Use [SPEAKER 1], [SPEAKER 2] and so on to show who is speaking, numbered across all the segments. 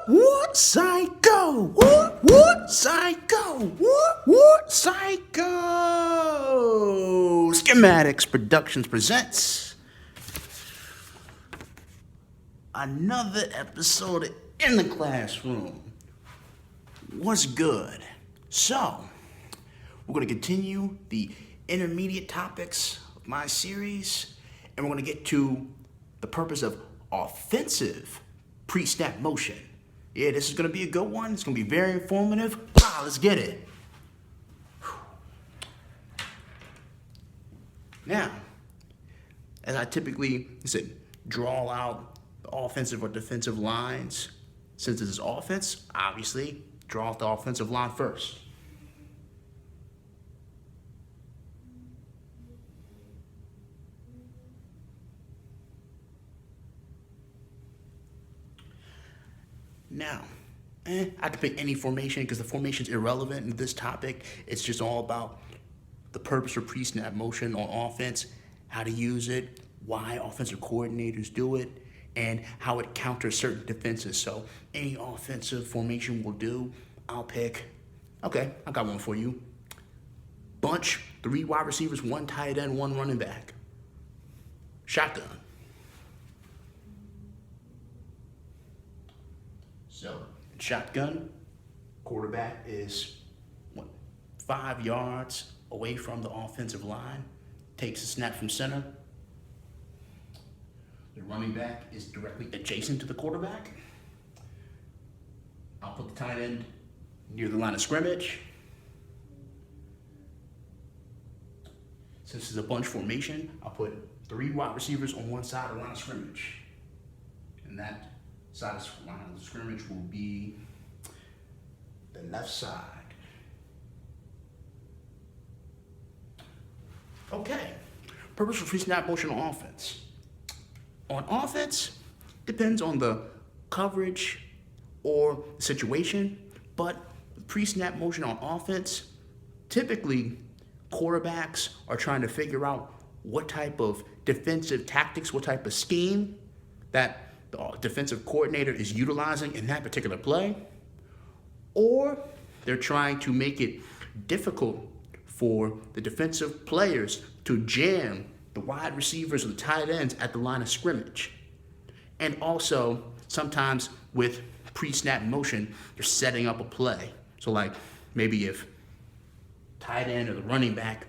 [SPEAKER 1] What psycho? What psycho? What psycho? Schematics Productions presents another episode in the classroom. What's good? So, we're going to continue the intermediate topics of my series, and we're going to get to the purpose of offensive pre-snap motion. Yeah, this is going to be a good one. It's going to be very informative. Let's get it. Now, as I typically draw out the offensive or defensive lines, since this is offense, obviously, draw out the offensive line first. Now, I have to pick any formation because the formation is irrelevant in this topic. It's just all about the purpose of pre-snap motion on offense, how to use it, why offensive coordinators do it, and how it counters certain defenses. So any offensive formation will do. I'll pick, okay, I got one for you. Bunch, 3 wide receivers, 1 tight end, 1 running back. Shotgun. So, shotgun, quarterback is 5 yards away from the offensive line, takes a snap from center. The running back is directly adjacent to the quarterback. I'll put the tight end near the line of scrimmage. Since it's a bunch formation, I'll put 3 wide receivers on one side of the line of scrimmage. And that side of the line of scrimmage will be the left side. Okay, purpose for pre-snap motion on offense. On offense, depends on the coverage or the situation, but pre-snap motion on offense, typically quarterbacks are trying to figure out what type of defensive tactics, what type of scheme that the defensive coordinator is utilizing in that particular play, or they're trying to make it difficult for the defensive players to jam the wide receivers or the tight ends at the line of scrimmage. And also, sometimes with pre-snap motion, you're setting up a play. So like maybe if tight end or the running back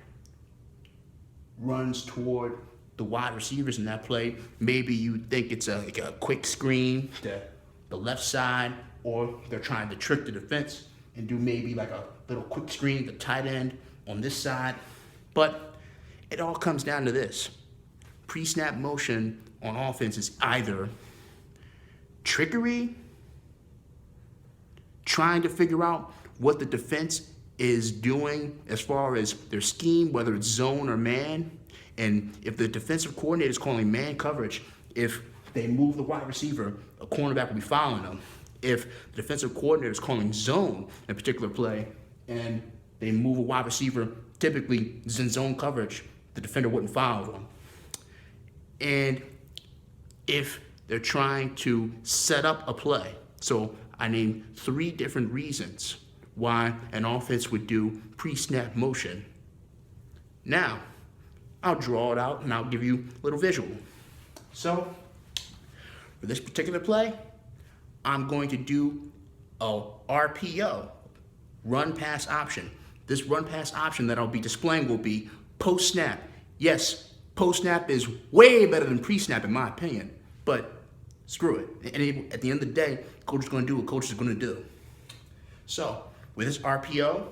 [SPEAKER 1] runs toward the wide receivers in that play, maybe you think it's a quick screen to the left side, or they're trying to trick the defense and do maybe like a little quick screen to the tight end on this side. But it all comes down to this. Pre-snap motion on offense is either trickery, trying to figure out what the defense is doing as far as their scheme, whether it's zone or man. And if the defensive coordinator is calling man coverage, if they move the wide receiver, a cornerback will be following them. If the defensive coordinator is calling zone in a particular play and they move a wide receiver, typically in zone coverage, the defender wouldn't follow them. And if they're trying to set up a play, so I named 3 different reasons why an offense would do pre-snap motion. Now, I'll draw it out and I'll give you a little visual. So, for this particular play, I'm going to do a RPO, run pass option. This run pass option that I'll be displaying will be post snap. Yes, post snap is way better than pre snap in my opinion, but screw it. And at the end of the day, coach is going to do what coach is going to do. So, with this RPO,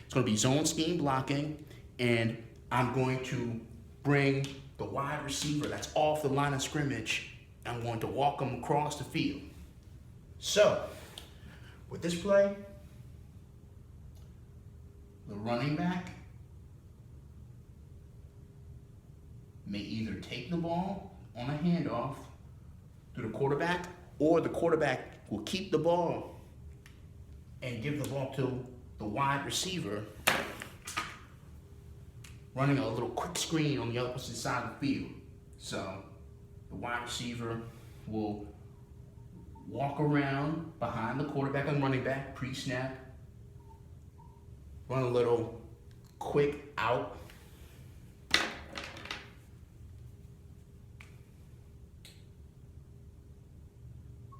[SPEAKER 1] it's going to be zone scheme blocking, and I'm going to bring the wide receiver that's off the line of scrimmage. I'm going to walk him across the field. So, with this play, the running back may either take the ball on a handoff to the quarterback, or the quarterback will keep the ball and give the ball to the wide receiver, running a little quick screen on the opposite side of the field. So the wide receiver will walk around behind the quarterback and running back, pre-snap, run a little quick out.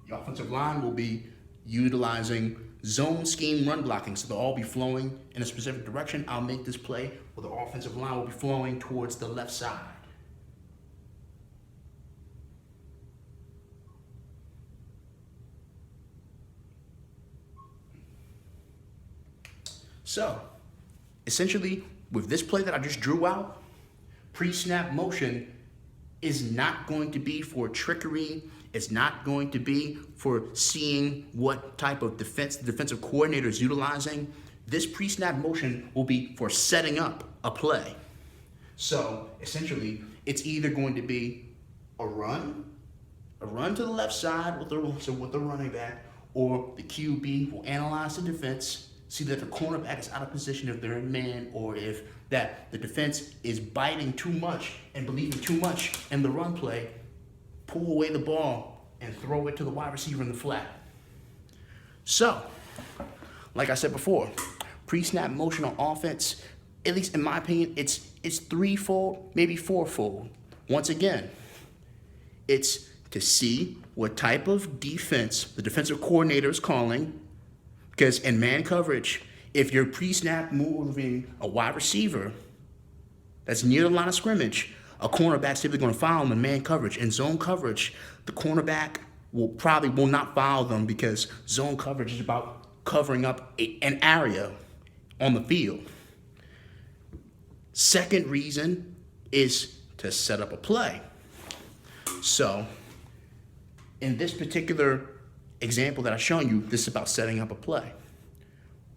[SPEAKER 1] The offensive line will be utilizing zone scheme run blocking, so they'll all be flowing in a specific direction. I'll make this play where the offensive line will be flowing towards the left side. So, essentially, with this play that I just drew out, pre-snap motion is not going to be for trickery. It's not going to be for seeing what type of defense the defensive coordinator is utilizing. This pre-snap motion will be for setting up a play. So, essentially, it's either going to be a run to the left side with the running back, or the QB will analyze the defense, see that the cornerback is out of position if they're in man, or if that the defense is biting too much and believing too much in the run play, pull away the ball and throw it to the wide receiver in the flat. So, like I said before, pre-snap motion on offense, at least in my opinion, it's threefold, maybe fourfold. Once again, it's to see what type of defense the defensive coordinator is calling. Because in man coverage, if you're pre-snap moving a wide receiver that's near the line of scrimmage, a cornerback's typically going to foul them in man coverage. In zone coverage, the cornerback will not foul them because zone coverage is about covering up an area on the field. Second reason is to set up a play. So, in this particular example that I've shown you, this is about setting up a play.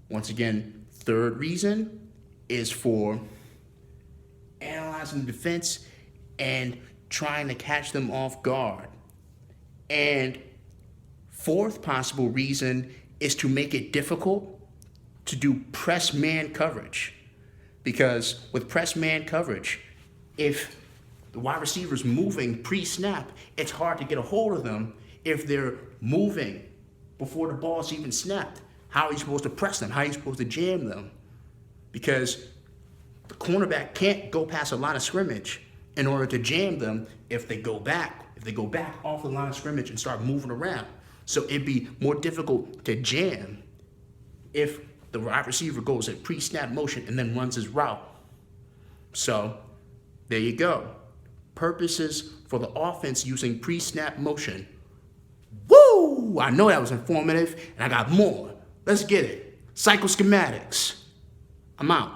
[SPEAKER 1] Once again, third reason is for analyzing the defense and trying to catch them off guard. And fourth possible reason is to make it difficult to do press man coverage. Because with press man coverage, if the wide receiver's moving pre-snap, it's hard to get a hold of them if they're moving before the ball's even snapped. How are you supposed to press them? How are you supposed to jam them? Because the cornerback can't go past a line of scrimmage in order to jam them if they go back off the line of scrimmage and start moving around. So it'd be more difficult to jam if the wide receiver goes at pre-snap motion and then runs his route. So there you go. Purposes for the offense using pre-snap motion. Woo! I know that was informative, and I got more. Let's get it. Psychoschematics. I'm out.